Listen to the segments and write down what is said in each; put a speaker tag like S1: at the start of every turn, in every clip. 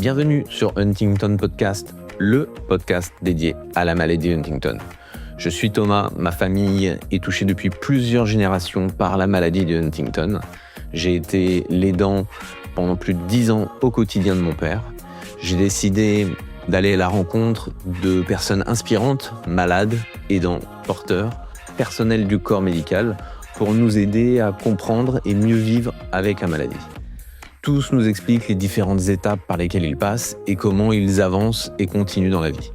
S1: Bienvenue sur Huntington Podcast, le podcast dédié à la maladie Huntington. Je suis Thomas, ma famille est touchée depuis plusieurs générations par la maladie de Huntington. J'ai été l'aidant pendant plus de 10 ans au quotidien de mon père. J'ai décidé d'aller à la rencontre de personnes inspirantes, malades, aidants, porteurs, personnels du corps médical, pour nous aider à comprendre et mieux vivre avec la maladie. Tous nous expliquent les différentes étapes par lesquelles ils passent et comment ils avancent et continuent dans la vie.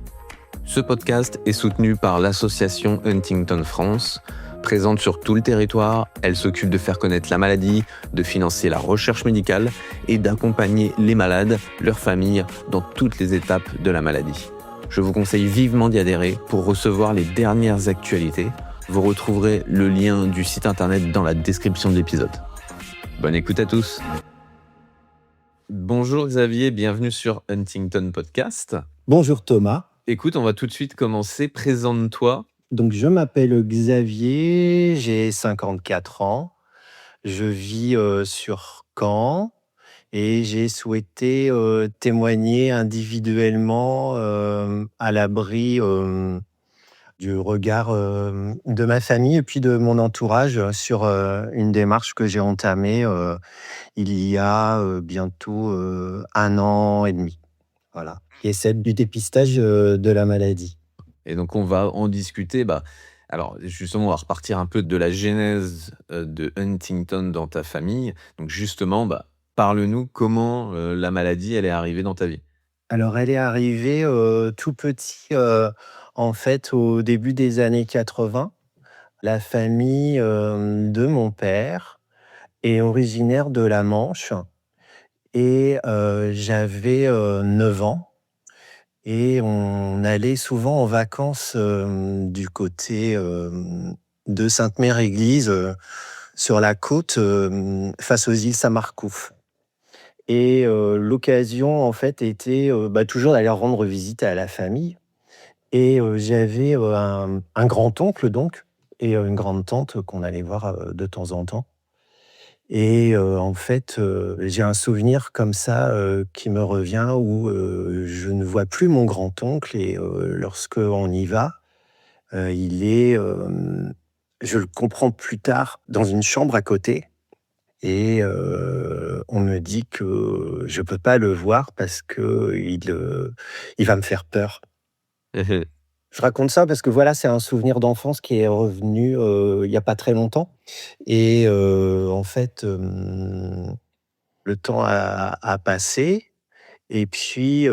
S1: Ce podcast est soutenu par l'association Huntington France. Présente sur tout le territoire, elle s'occupe de faire connaître la maladie, de financer la recherche médicale et d'accompagner les malades, leurs familles, dans toutes les étapes de la maladie. Je vous conseille vivement d'y adhérer pour recevoir les dernières actualités. Vous retrouverez le lien du site internet dans la description de l'épisode. Bonne écoute à tous. Bonjour Xavier, bienvenue sur Huntington Podcast.
S2: Bonjour Thomas.
S1: Écoute, on va tout de suite commencer. Présente-toi.
S2: Donc je m'appelle Xavier, j'ai 54 ans. Je vis sur Caen et j'ai souhaité témoigner individuellement à l'abri du regard de ma famille et puis de mon entourage sur une démarche que j'ai entamée il y a bientôt 1 an et demi. Voilà, qui est celle du dépistage de la maladie.
S1: Et donc, on va en discuter. Alors, justement, on va repartir un peu de la genèse de Huntington dans ta famille. Donc, justement, parle-nous comment la maladie, elle est arrivée dans ta vie.
S2: Alors, elle est arrivée tout petit, en fait, au début des années 80. La famille de mon père est originaire de la Manche et j'avais 9 ans. Et on allait souvent en vacances du côté de Sainte-Mère-Église, sur la côte, face aux îles Saint-Marcouf. Et l'occasion, en fait, était toujours d'aller rendre visite à la famille. Et j'avais un grand-oncle, donc, et une grande-tante qu'on allait voir de temps en temps. Et en fait, j'ai un souvenir comme ça qui me revient où je ne vois plus mon grand-oncle et lorsqu'on y va, il est, je le comprends plus tard, dans une chambre à côté et on me dit que je peux pas le voir parce qu'il va me faire peur. Je raconte ça parce que voilà, c'est un souvenir d'enfance qui est revenu il y a pas très longtemps et en fait, le temps a passé et puis,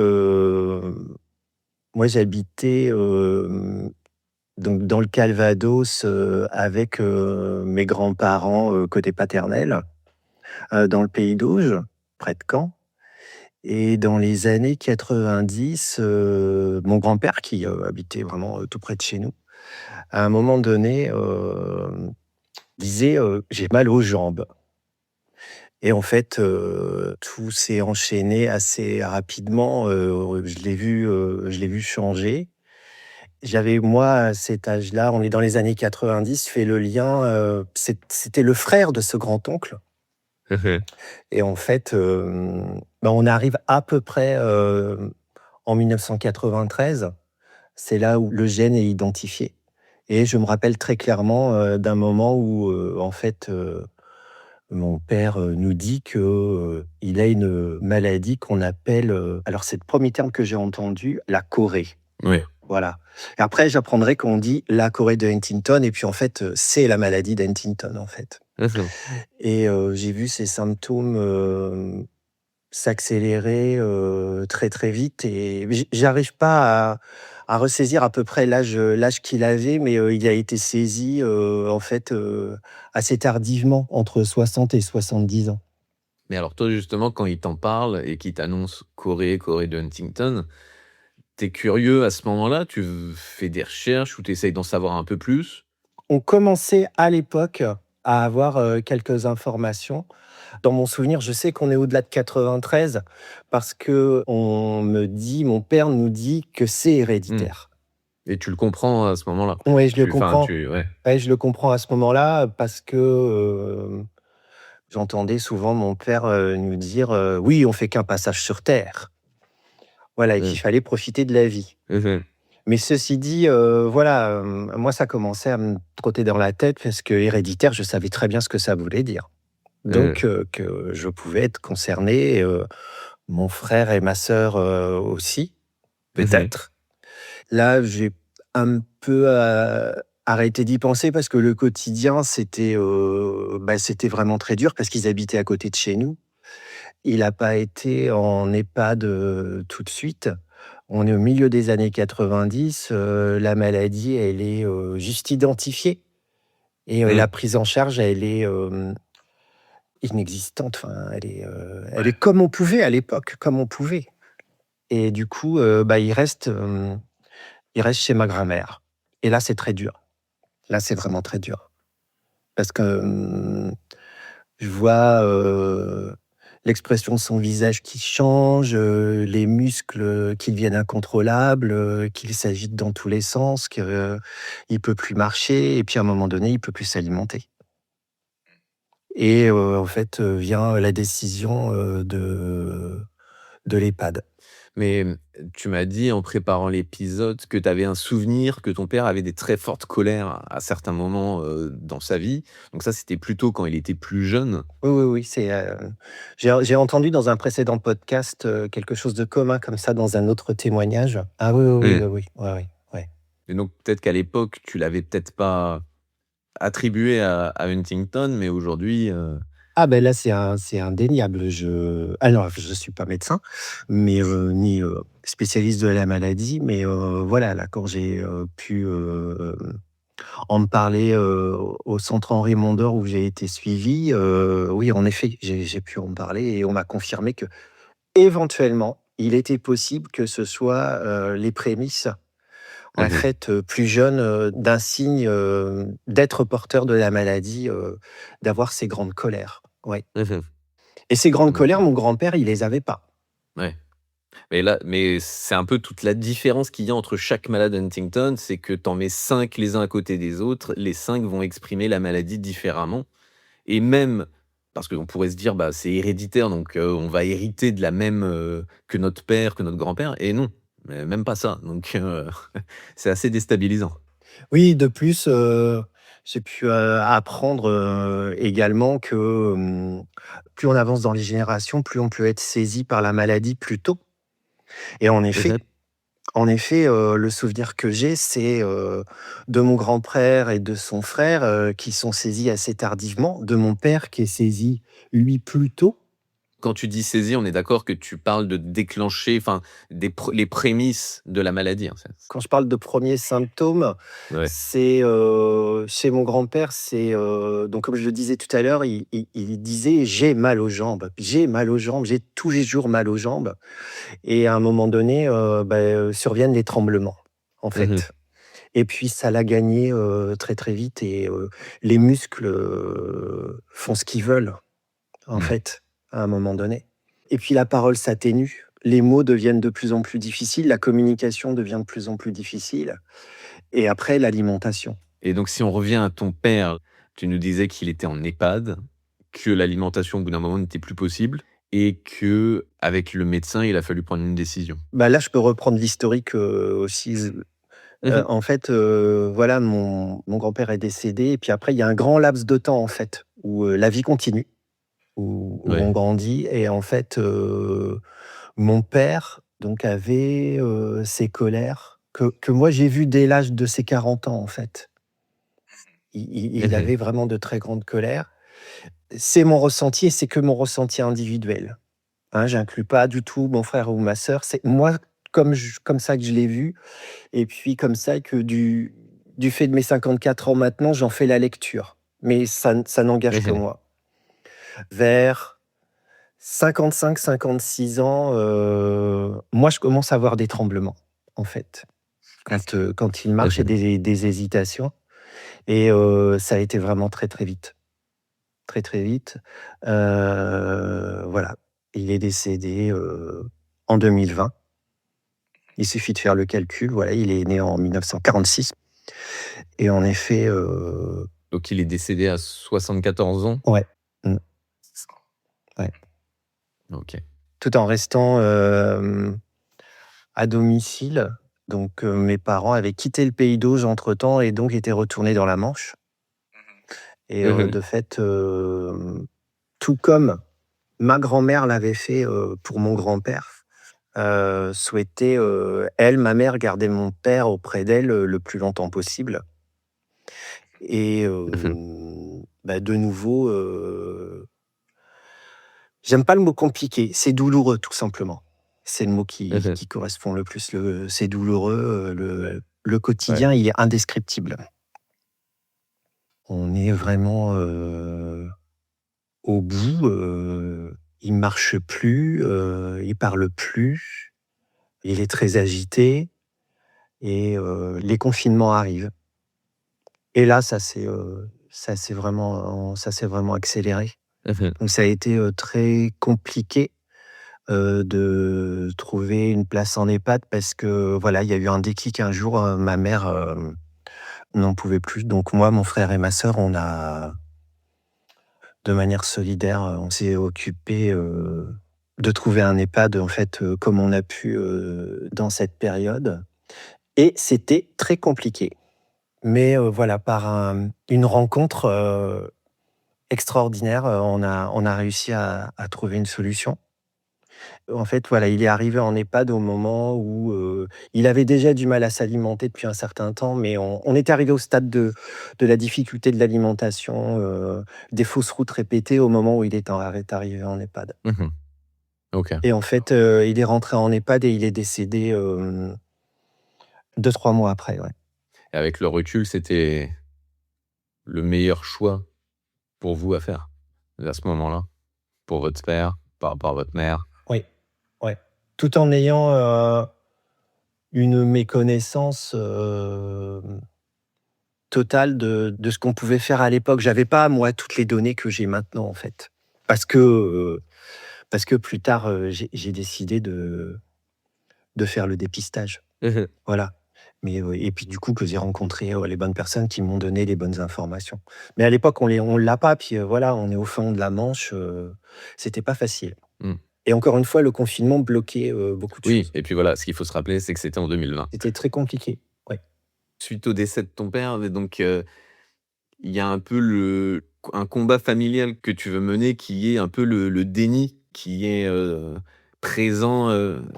S2: moi j'habitais, donc dans le Calvados, avec mes grands-parents, côté paternel, dans le Pays d'Auge, près de Caen. Et dans les années 90, mon grand-père qui habitait vraiment tout près de chez nous, à un moment donné, disait «J'ai mal aux jambes». Et en fait, tout s'est enchaîné assez rapidement, je l'ai vu changer. J'avais moi, à cet âge-là, on est dans les années 90, fait le lien, c'était le frère de ce grand-oncle et en fait, on arrive à peu près, en 1993. C'est là où le gène est identifié et je me rappelle très clairement, d'un moment où, en fait, mon père nous dit que il a une maladie qu'on appelle, alors c'est le premier terme que j'ai entendu, la chorée.
S1: Oui.
S2: Voilà. Et après, j'apprendrai qu'on dit la chorée de Huntington, et puis en fait, c'est la maladie d'Huntington, en fait. Et j'ai vu ces symptômes s'accélérer très très vite, et j'arrive pas à ressaisir à peu près l'âge qu'il avait, mais il a été saisi en fait assez tardivement, entre 60 et 70 ans.
S1: Mais alors toi, justement, quand il t'en parle et qu'il t'annonce Corée de Huntington, t'es curieux à ce moment-là? Tu fais des recherches ou t'essayes d'en savoir un peu plus?
S2: On commençait à l'époque à avoir quelques informations. Dans mon souvenir, je sais qu'on est au-delà de 93 parce que mon père nous dit que c'est héréditaire.
S1: Et tu le comprends à ce moment-là?
S2: Oui, je le comprends.
S1: Ouais.
S2: Ouais, je le comprends à ce moment-là parce que j'entendais souvent mon père nous dire «Oui, on fait qu'un passage sur terre». Voilà, et qu'il
S1: Mmh.
S2: fallait profiter de la vie.
S1: Mmh.
S2: Mais ceci dit, voilà, moi ça commençait à me trotter dans la tête parce que héréditaire, je savais très bien ce que ça voulait dire.
S1: Mmh.
S2: Donc que je pouvais être concerné, mon frère et ma sœur, aussi,
S1: Mmh.
S2: peut-être. Là, j'ai un peu, arrêté d'y penser parce que le quotidien, c'était vraiment très dur parce qu'ils habitaient à côté de chez nous. Il a pas été en EHPAD, tout de suite. On est au milieu des années 90, la maladie, elle est, juste identifiée et la
S1: Mmh.
S2: prise en charge, elle est, inexistante. Enfin, elle est comme on pouvait à l'époque, comme on pouvait et du coup, bah, il reste chez ma grand-mère et là, c'est très dur. Là, c'est vraiment très dur parce que, je vois, l'expression de son visage qui change, les muscles, qui deviennent incontrôlables, qu'il s'agite dans tous les sens, qu'il peut plus marcher et puis à un moment donné, il peut plus s'alimenter et en fait, vient la décision, de l'EHPAD.
S1: Mais, tu m'as dit en préparant l'épisode que tu avais un souvenir que ton père avait des très fortes colères à certains moments, dans sa vie. Donc ça, c'était plutôt quand il était plus jeune?
S2: Oui, oui, oui, j'ai entendu dans un précédent podcast, quelque chose de commun comme ça dans un autre témoignage. Ah oui, oui,
S1: Mmh.
S2: oui, oui, oui, ouais, ouais, ouais.
S1: Et donc peut-être qu'à l'époque, tu l'avais peut-être pas attribué à Huntington, mais aujourd'hui,
S2: Ah ben là, c'est indéniable. Alors, je suis pas médecin, mais ni, spécialiste de la maladie, mais voilà, là, quand j'ai, pu, en me parler, au centre Henri Mondor où j'ai été suivi, oui, en effet, j'ai pu en parler et on m'a confirmé que éventuellement, il était possible que ce soit, les prémices, en
S1: mmh
S2: fait, plus jeune, d'un signe, d'être porteur de la maladie, d'avoir ces grandes colères. Ouais.
S1: mh.
S2: Et ces grandes colères,
S1: OK.
S2: mon grand-père, il les avait pas.
S1: Ouais. Mais c'est un peu toute la différence qu'il y a entre chaque malade Huntington, c'est que tu en mets 5 les uns à côté des autres, les 5 vont exprimer la maladie différemment et même parce qu'on pourrait se dire: «Bah, c'est héréditaire donc on va hériter de la même, que notre père, que notre grand-père» et non, même pas ça donc c'est assez déstabilisant.
S2: Oui, de plus, j'ai pu, apprendre, également que, plus on avance dans les générations, plus on peut être saisi par la maladie plus tôt. Et
S1: Mmh.
S2: en effet, le souvenir que j'ai, c'est, de mon grand-père et de son frère, qui sont saisis assez tardivement, de mon père qui est saisi, lui, plus tôt.
S1: Quand tu dis saisie, on est d'accord que tu parles de déclencher, enfin, les prémices de la maladie, hein,
S2: Quand je parle de premiers symptômes,
S1: ouais.
S2: c'est, chez mon grand-père, c'est, donc comme je le disais tout à l'heure, il disait: «J'ai mal aux jambes, j'ai mal aux jambes, j'ai tous les jours mal aux jambes» et à un moment donné, surviennent les tremblements, en
S1: Mmh.
S2: fait et puis ça l'a gagné, très, très vite et les muscles, font ce qu'ils veulent, en
S1: Ouais.
S2: fait, à un moment donné et puis la parole s'atténue, les mots deviennent de plus en plus difficiles, la communication devient de plus en plus difficile et après l'alimentation.
S1: Et donc si on revient à ton père, tu nous disais qu'il était en EHPAD, que l'alimentation au bout d'un moment n'était plus possible et que avec le médecin, il a fallu prendre une décision.
S2: Bah, là, je peux reprendre l'historique, aussi,
S1: Mmh.
S2: en fait, voilà, mon grand-père est décédé et puis après il y a un grand laps de temps, en fait, où, la vie continue, où on
S1: Ouais.
S2: grandit et en fait, mon père donc avait, ses colères que moi j'ai vues dès l'âge de ses 40 ans, en fait. Il
S1: Mmh.
S2: avait vraiment de très grandes colères. C'est mon ressenti et c'est que mon ressenti individuel, hein. J'inclus pas du tout mon frère ou ma sœur. C'est moi comme ça que je l'ai vu et puis comme ça que du fait de mes 54 ans maintenant, j'en fais la lecture. Mais ça n'engage que
S1: Mmh.
S2: moi. Vers 55-56 ans, moi je commence à avoir des tremblements, en fait. Quand il marche et
S1: Mmh.
S2: des hésitations et ça a été vraiment très, très vite. Très, très vite. Voilà, il est décédé, en 2020. Il suffit de faire le calcul, voilà, il est né en 1946 et en effet,
S1: Donc il est décédé à 74 ans?
S2: ouais, mmh, ouais.
S1: OK.
S2: Tout en restant, à domicile. Donc, mes parents avaient quitté le pays d'Auge entre-temps et donc étaient retournés dans la Manche. Et
S1: Mhm.
S2: de fait, tout comme ma grand-mère l'avait fait, pour mon grand-père, souhaitait, elle, ma mère, garder mon père auprès d'elle, le plus longtemps possible. Et
S1: Mhm.
S2: bah, de nouveau, j'aime pas le mot compliqué, c'est douloureux tout simplement. C'est le mot
S1: Mhm.
S2: qui correspond le plus. C'est douloureux, le
S1: Ouais.
S2: quotidien, il est indescriptible. On est vraiment, au bout, il marche plus, il parle plus, il est très agité et les confinements arrivent. Et là, ça s'est vraiment accéléré.
S1: Mhm.
S2: Donc ça a été, très compliqué, de trouver une place en EHPAD parce que, voilà, il y a eu un déclic un jour, ma mère, n'en pouvait plus. Donc moi, mon frère et ma sœur, on a de manière solidaire, on s'est occupé de trouver un EHPAD, en fait, comme on a pu, dans cette période et c'était très compliqué. Mais voilà, par une rencontre, extraordinaire, on a réussi à trouver une solution. En fait, voilà, il est arrivé en EHPAD au moment où, il avait déjà du mal à s'alimenter depuis un certain temps, mais on était arrivé au stade de la difficulté de l'alimentation, des fausses routes répétées au moment où est arrivé en EHPAD.
S1: Mhm. Ok.
S2: Et en fait, il est rentré en EHPAD et il est décédé, 2-3 mois après, ouais.
S1: Et avec le recul, c'était le meilleur choix pour vous à faire à ce moment-là, pour votre père, par rapport à votre mère.
S2: Oui, ouais. Tout en ayant, une méconnaissance, totale de ce qu'on pouvait faire à l'époque. J'avais pas, moi, toutes les données que j'ai maintenant, en fait. Parce que, heu, parce que plus tard, j'ai décidé de faire le dépistage.
S1: Mhm.
S2: Voilà. Mais, et puis du coup que j'ai rencontré, les bonnes personnes qui m'ont donné les bonnes informations. Mais à l'époque, on l'a pas, puis, voilà, on est au fond de la Manche, c'était pas facile.
S1: Mm.
S2: Et encore une fois, le confinement bloquait, beaucoup de
S1: Oui,
S2: choses.
S1: et puis voilà, ce qu'il faut se rappeler, c'est que c'était en 2020.
S2: C'était très compliqué. Ouais.
S1: Suite au décès de ton père, donc il y a un peu un combat familial que tu veux mener qui est un peu le déni qui est, présent,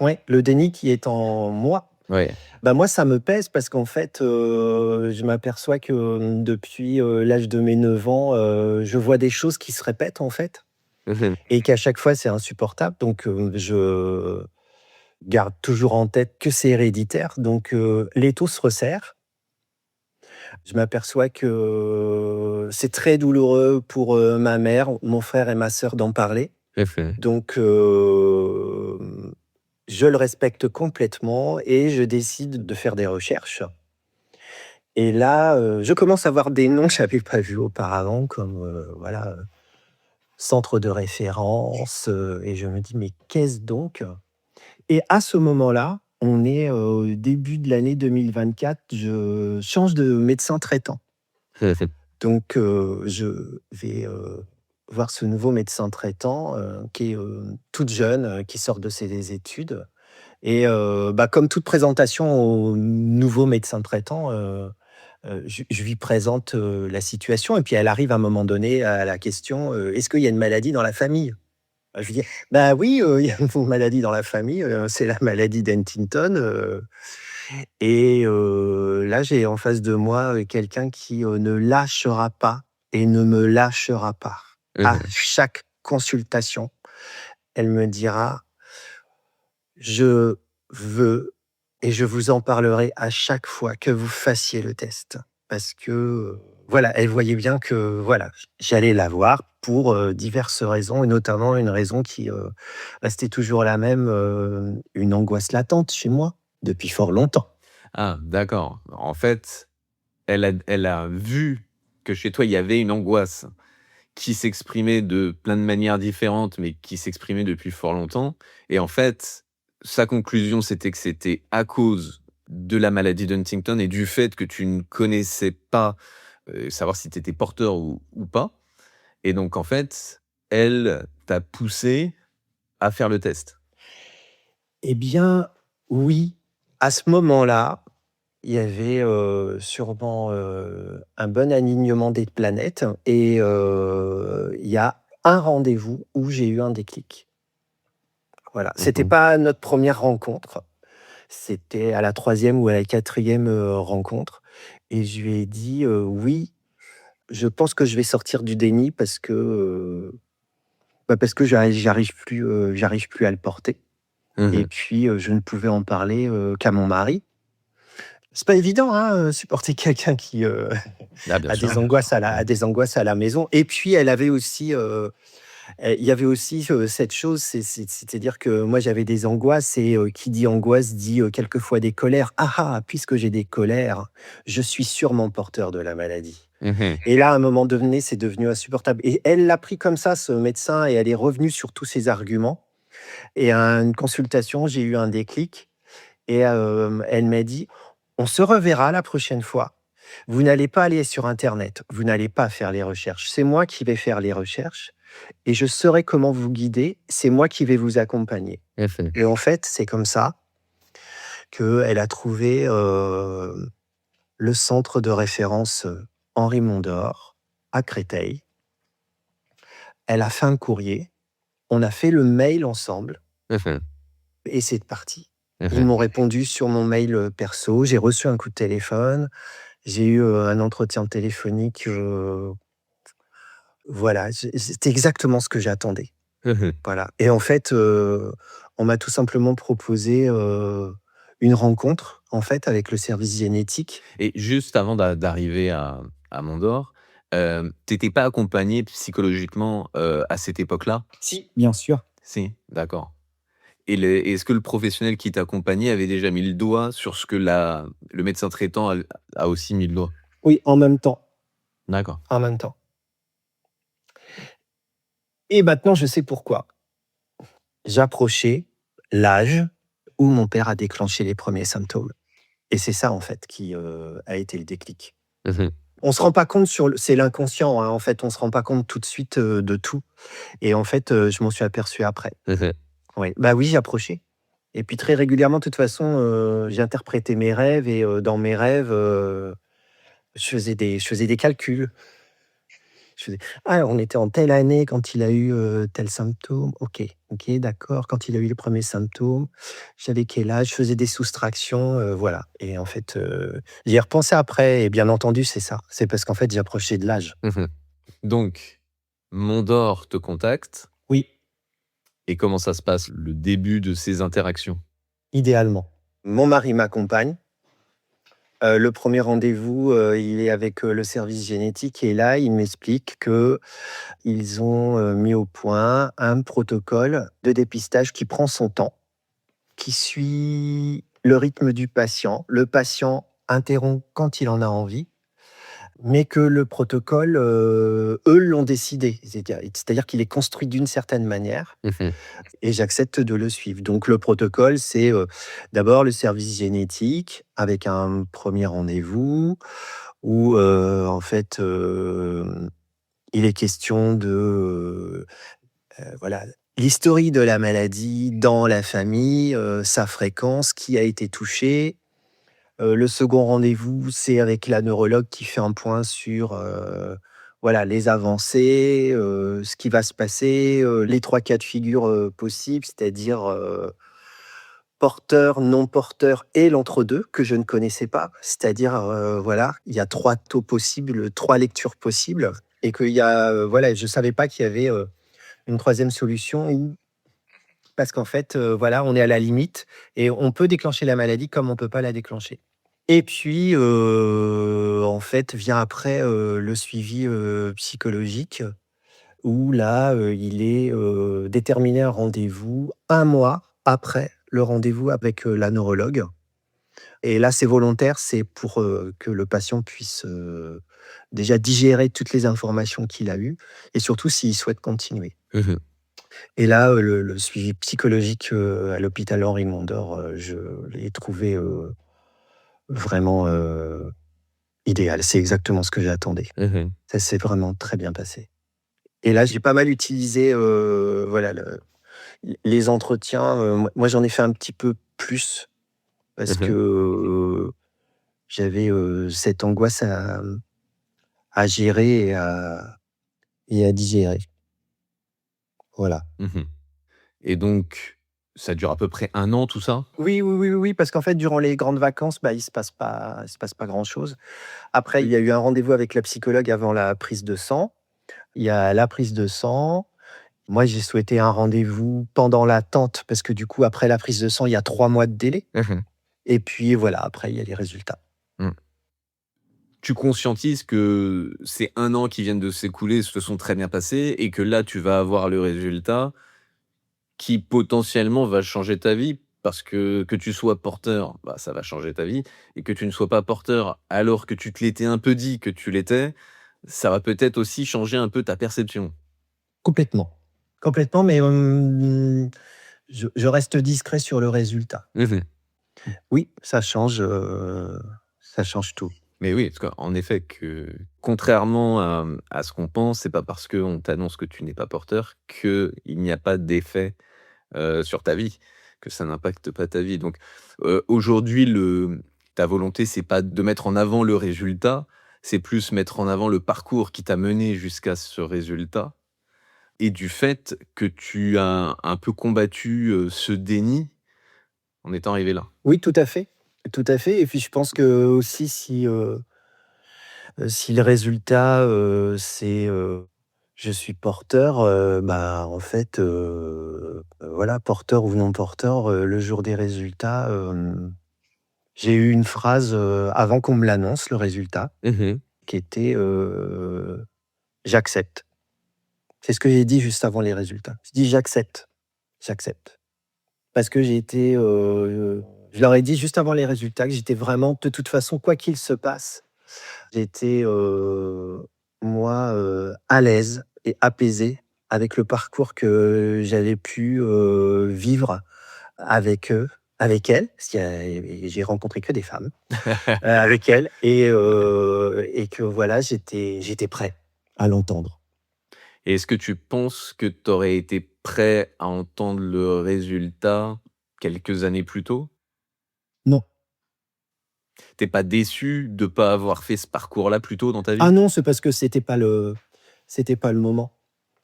S2: Ouais, le déni qui est en moi.
S1: ouais.
S2: Bah, moi, ça me pèse parce qu'en fait, je m'aperçois que, depuis, l'âge de mes 9 ans, je vois des choses qui se répètent, en fait
S1: Mmh.
S2: et qu'à chaque fois, c'est insupportable donc je garde toujours en tête que c'est héréditaire donc l'étau se resserre. Je m'aperçois que c'est très douloureux pour, ma mère, mon frère et ma sœur d'en parler
S1: Mmh.
S2: donc je le respecte complètement et je décide de faire des recherches. Et là, je commence à voir des noms que j'avais pas vus auparavant comme, voilà, centre de référence, et je me dis: «Mais qu'est-ce donc?» Et à ce moment-là, on est au début de l'année 2024, je change de médecin traitant.
S1: Mmh.
S2: Donc je vais, voir ce nouveau médecin traitant, qui est, toute jeune, qui sort de ses études et bah, comme toute présentation au nouveau médecin traitant, je lui présente, la situation et puis elle arrive à un moment donné à la question, «Est-ce qu'il y a une maladie dans la famille?» Bah, je lui dis: «Bah oui, il y a une maladie dans la famille, c'est la maladie d'Huntington, et là, j'ai en face de moi, quelqu'un qui, ne lâchera pas et ne me lâchera pas. À
S1: Mmh.
S2: chaque consultation, elle me dira: «Je veux et je vous en parlerai à chaque fois que vous fassiez le test». Parce que, voilà, elle voyait bien que, voilà, j'allais la voir pour, diverses raisons et notamment une raison qui, restait toujours la même, une angoisse latente chez moi depuis fort longtemps.
S1: Ah d'accord. En fait, elle a vu que chez toi, il y avait une angoisse qui s'exprimait de plein de manières différentes, mais qui s'exprimait depuis fort longtemps et en fait, sa conclusion, c'était que c'était à cause de la maladie d'Huntington et du fait que tu ne connaissais pas, savoir si tu étais porteur ou pas et donc en fait, elle t'a poussé à faire le test.
S2: Eh bien, Oui, à ce moment-là, il y avait, sûrement, un bon alignement des planètes et il y a un rendez-vous où j'ai eu un déclic. Voilà, c'était
S1: Mmh.
S2: pas notre première rencontre, c'était à la troisième ou à la quatrième rencontre et je lui ai dit: «Oui, je pense que je vais sortir du déni parce que j'arrive plus à le porter et
S1: Mmh.
S2: puis, je ne pouvais en parler, qu'à mon mari». C'est pas évident, hein, supporter quelqu'un qui,
S1: Ah bien
S2: a
S1: sûr.
S2: des angoisses
S1: Mmh.
S2: a des angoisses à la maison et puis elle avait aussi, il y avait aussi, cette chose, c'est-à-dire que moi j'avais des angoisses et qui dit angoisse dit, quelquefois des colères. Ah ah! Puisque j'ai des colères, je suis sûrement porteur de la maladie
S1: Mmh.
S2: et là, à un moment donné, c'est devenu insupportable et elle l'a pris comme ça, ce médecin et elle est revenue sur tous ses arguments et à une consultation, j'ai eu un déclic et elle m'a dit: «On se reverra la prochaine fois. Vous n'allez pas aller sur internet, vous n'allez pas faire les recherches. C'est moi qui vais faire les recherches et je saurai comment vous guider. C'est moi qui vais vous accompagner».
S1: Mmh.
S2: Et en fait, c'est comme ça qu'elle a trouvé, le centre de référence, Henri Mondor à Créteil. Elle a fait un courrier, on a fait le mail ensemble
S1: Mmh.
S2: et c'est parti. Ils
S1: Mmh.
S2: m'ont répondu sur mon mail, perso, j'ai reçu un coup de téléphone. J'ai eu, un entretien téléphonique, voilà, c'était exactement ce que j'attendais.
S1: Mmh.
S2: Voilà et en fait, on m'a tout simplement proposé, une rencontre, en fait, avec le service génétique.
S1: Et juste avant d'arriver à Mondor, tu pas accompagné psychologiquement, à cette époque-là?
S2: Si, bien sûr.
S1: Si? D'accord. Et est-ce que le professionnel qui t'accompagnait avait déjà mis le doigt sur ce que le médecin traitant a aussi mis le doigt?
S2: Oui, en même temps,
S1: D'accord.
S2: en même temps et maintenant je sais pourquoi. J'approchais l'âge où mon père a déclenché les premiers symptômes et c'est ça, en fait, qui, a été le déclic.
S1: Mmh.
S2: On se rend pas compte sur le c'est l'inconscient, hein, en fait, on se rend pas compte tout de suite, de tout et en fait, je m'en suis aperçu après.
S1: Mmh.
S2: Oui, bah, oui, j'approchais et puis très régulièrement, de toute façon, j'interprétais mes rêves et dans mes rêves, je faisais des calculs. Je faisais: «Ah, on était en telle année quand il a eu, tel symptôme. OK, OK, d'accord. Quand il a eu les premiers symptômes, j'avais quel âge?» Je faisais des soustractions, voilà et en fait, j'y ai repensé après et bien entendu, c'est ça. C'est parce qu'en fait, j'approchais de l'âge.
S1: Mmh. Donc Mondor te contacte
S2: Oui,
S1: et comment ça se passe, le début de ces interactions?
S2: idéalement. Mon mari m'accompagne. Le premier rendez-vous, il est avec, le service génétique et là, il m'explique qu'ils ont, mis au point un protocole de dépistage qui prend son temps, qui suit le rythme du patient. Le patient interrompt quand il en a envie, mais que le protocole, eux l'ont décidé. C'est-à-dire qu'il est construit d'une certaine manière
S1: Mmh.
S2: et j'accepte de le suivre. Donc le protocole, c'est, d'abord le service génétique avec un premier rendez-vous où, en fait, il est question de, voilà, l'historie de la maladie dans la famille, sa fréquence, qui a été touché. Le second rendez-vous, c'est avec la neurologue qui fait un point sur, voilà, les avancées, ce qui va se passer, les 3 cas de figure, possibles, c'est-à-dire, porteur, non porteur et l'entre-deux que je ne connaissais pas. C'est-à-dire, voilà, il y a 3 taux possibles, 3 lectures possibles et qu'il y a, voilà, je savais pas qu'il y avait, une troisième solution où parce qu'en fait, voilà, on est à la limite et on peut déclencher la maladie comme on peut pas la déclencher. Et puis, en fait, vient après, le suivi, psychologique où là, il est, déterminé un rendez-vous un mois après le rendez-vous avec, la neurologue et là, c'est volontaire, c'est pour, que le patient puisse, déjà digérer toutes les informations qu'il a eues et surtout s'il souhaite continuer.
S1: Mmh.
S2: Et là, le suivi psychologique, à l'hôpital Henri Mondor, je l'ai trouvé, vraiment, idéal. C'est exactement ce que j'attendais.
S1: Mmh.
S2: Ça s'est vraiment très bien passé. Et là, j'ai pas mal utilisé, voilà, les entretiens, moi j'en ai fait un petit peu plus, parce que,
S1: Mmh.
S2: j'avais, cette angoisse à gérer et à digérer. Voilà.
S1: Mmh. Et donc, ça dure à peu près un an tout ça?
S2: Oui, oui, oui, oui, oui, parce qu'en fait, durant les grandes vacances, bah, il se passe pas grand-chose. Après, il y a eu un rendez-vous avec la psychologue avant la prise de sang. Il y a la prise de sang. Moi, j'ai souhaité un rendez-vous pendant l'attente parce que du coup, après la prise de sang, il y a 3 mois de délai
S1: Mmh.
S2: et puis voilà, après il y a les résultats.
S1: Mmh. Tu conscientises que ces un an qui viennent de s'écouler se sont très bien passés et que là, tu vas avoir le résultat qui potentiellement va changer ta vie parce que tu sois porteur, bah, ça va changer ta vie et que tu ne sois pas porteur alors que tu te l'étais un peu dit que tu l'étais, ça va peut-être aussi changer un peu ta perception.
S2: Complètement. Complètement, mais je reste discret sur le résultat.
S1: Mmh.
S2: Oui, ça change tout.
S1: Mais oui, parce qu'en effet que contrairement à ce qu'on pense, c'est pas parce qu'on t'annonce que tu n'es pas porteur qu'il n'y a pas d'effet, sur ta vie, que ça n'impacte pas ta vie. Donc, aujourd'hui, ta volonté, c'est pas de mettre en avant le résultat, c'est plus mettre en avant le parcours qui t'a mené jusqu'à ce résultat et du fait que tu as un peu combattu, ce déni en étant arrivé là.
S2: Oui, tout à fait et puis je pense que aussi si le résultat, c'est, je suis porteur, bah, en fait, voilà, porteur ou non porteur, le jour des résultats, j'ai eu une phrase, avant qu'on me l'annonce, le résultat,
S1: Mmh.
S2: qui était, «J'accepte». C'est ce que j'ai dit juste avant les résultats. J'ai dit: «J'accepte, j'accepte». Parce que je leur ai dit juste avant les résultats que j'étais vraiment de toute façon, quoi qu'il se passe, j'étais, moi, à l'aise et apaisé avec le parcours que j'avais pu, vivre avec eux, avec elles, parce qu'il y a j'ai rencontré que des femmes, avec elles et que voilà, j'étais prêt à l'entendre.
S1: Et est-ce que tu penses que tu aurais été prêt à entendre le résultat quelques années plus tôt?
S2: Non.
S1: Tu pas déçu de pas avoir fait ce parcours-là plus tôt dans ta
S2: Ah
S1: vie?
S2: non, c'est parce que c'était pas le moment.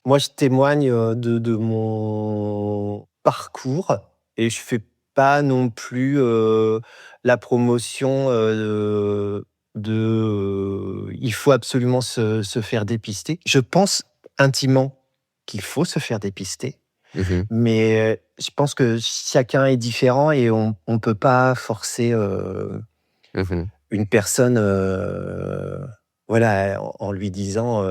S2: Moi, je témoigne, de mon parcours et je fais pas non plus, la promotion, il faut absolument se faire dépister. Je pense intimement qu'il faut se faire dépister,
S1: Mmh.
S2: mais, je pense que chacun est différent et on peut pas forcer,
S1: Mmh.
S2: une personne, voilà, en lui disant,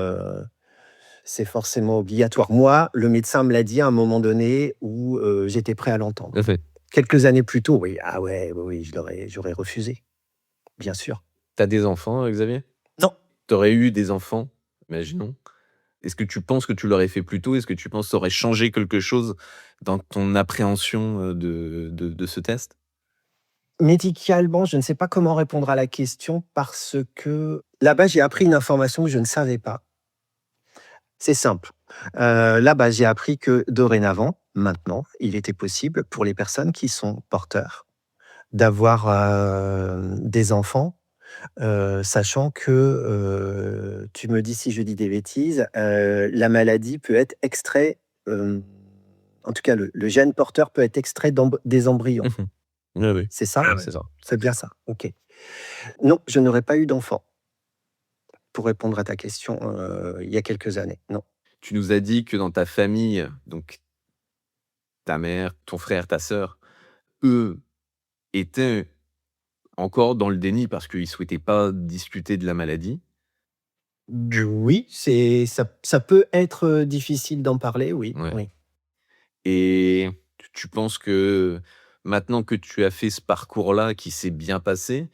S2: c'est forcément obligatoire. Moi, le médecin me l'a dit à un moment donné où, j'étais prêt à
S1: Tout à
S2: l'entendre.
S1: fait.
S2: Quelques années plus tôt, oui, ah ouais, oui, oui, j'aurais refusé, bien sûr.
S1: Tu as des enfants, Xavier?
S2: Non,
S1: Tu aurais eu des enfants, imaginons. Est-ce que tu penses que tu l'aurais fait plus tôt? Est-ce que tu penses que ça aurait changé quelque chose dans ton appréhension, de ce test?
S2: médicalement, je ne sais pas comment répondre à la question parce que là-bas, j'ai appris une information que je ne savais pas. C'est simple. Là-bas, j'ai appris que dorénavant, maintenant, il était possible pour les personnes qui sont porteurs d'avoir, des enfants, sachant que, tu me dis si je dis des bêtises, la maladie peut être extrait, en tout cas le gène porteur peut être extrait des embryons.
S1: Mmh. Oui, oui.
S2: C'est ça?
S1: Ah ouais. C'est ça.
S2: C'est bien ça? OK. Non, je n'aurais pas eu d'enfant, pour répondre à ta question, il y a quelques années, non.
S1: Tu nous as dit que dans ta famille, donc ta mère, ton frère, ta sœur, eux étaient encore dans le déni parce qu'ils souhaitaient pas discuter de la maladie.
S2: Oui, ça peut être, difficile d'en parler, oui,
S1: Ouais.
S2: oui.
S1: Et tu penses que maintenant que tu as fait ce parcours-là qui s'est bien passé,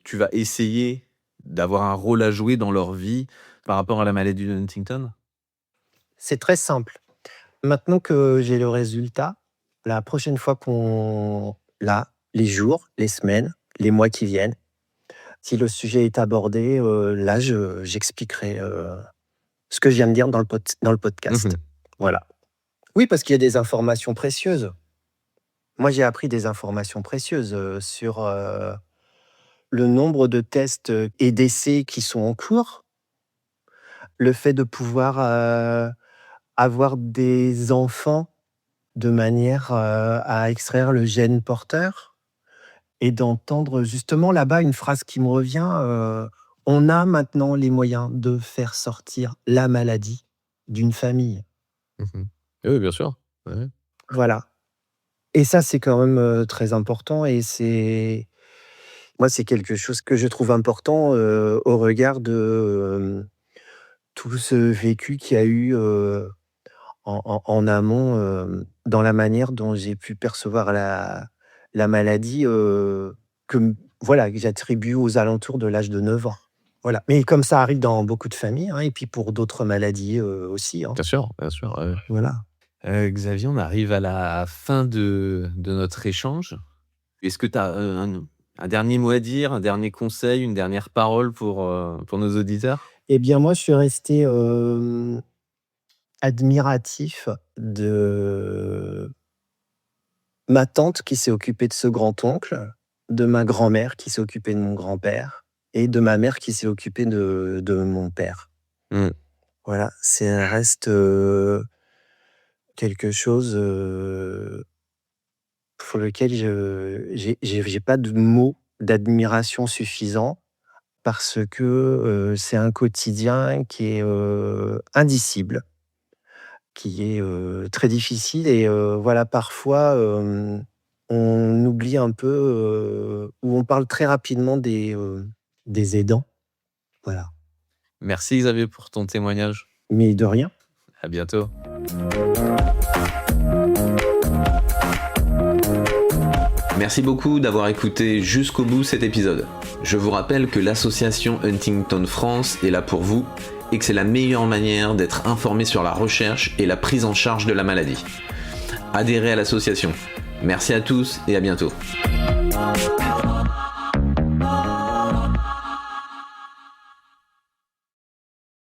S1: tu vas essayer d'avoir un rôle à jouer dans leur vie par rapport à la maladie de Huntington?
S2: C'est très simple. Maintenant que j'ai le résultat, la prochaine fois là, les jours, les semaines, les mois qui viennent, si le sujet est abordé, là, j'expliquerai, ce que je viens de dire dans le
S1: Mmh.
S2: podcast. Voilà. Oui, parce qu'il y a des informations précieuses. moi, j'ai appris des informations précieuses, sur, le nombre de tests, et d'essais qui sont en cours. Le fait de pouvoir, avoir des enfants de manière, à extraire le gène porteur et d'entendre justement là-bas une phrase qui me revient, «On a maintenant les moyens de faire sortir la maladie d'une famille».
S1: Mmh. Oui, bien sûr. Ouais.
S2: Voilà, et ça, c'est quand même, très important, et c'est quelque chose que je trouve important, au regard de, tout ce vécu qu'il y a eu, en amont, dans la manière dont j'ai pu percevoir la maladie, que m voilà, que j'attribue aux alentours de l'âge de 9 ans. Voilà, mais comme ça arrive dans beaucoup de familles, hein, et puis pour d'autres maladies, aussi, hein.
S1: Bien sûr, ouais, ouais.
S2: Voilà.
S1: Xavier, on arrive à la fin de notre échange. Est-ce que tu as, un dernier mot à dire, un dernier conseil, une dernière parole pour nos auditeurs?
S2: Eh bien, moi, je suis resté, admiratif de ma tante qui s'est occupée de ce grand-oncle, de ma grand-mère qui s'est occupée de mon grand-père et de ma mère qui s'est occupée de mon père.
S1: Mmh.
S2: Voilà, c'est reste, quelque chose, pour lequel j'ai pas de mots d'admiration suffisants parce que, c'est un quotidien qui est, indicible, qui est, très difficile, et voilà, parfois, on oublie un peu, ou on parle très rapidement des aidants. Voilà,
S1: Merci Xavier pour ton témoignage.
S2: mais de rien.
S1: À bientôt. Merci beaucoup d'avoir écouté jusqu'au bout cet épisode. Je vous rappelle que l'association Huntington France est là pour vous et que c'est la meilleure manière d'être informé sur la recherche et la prise en charge de la maladie. Adhérez à l'association. Merci à tous et à bientôt.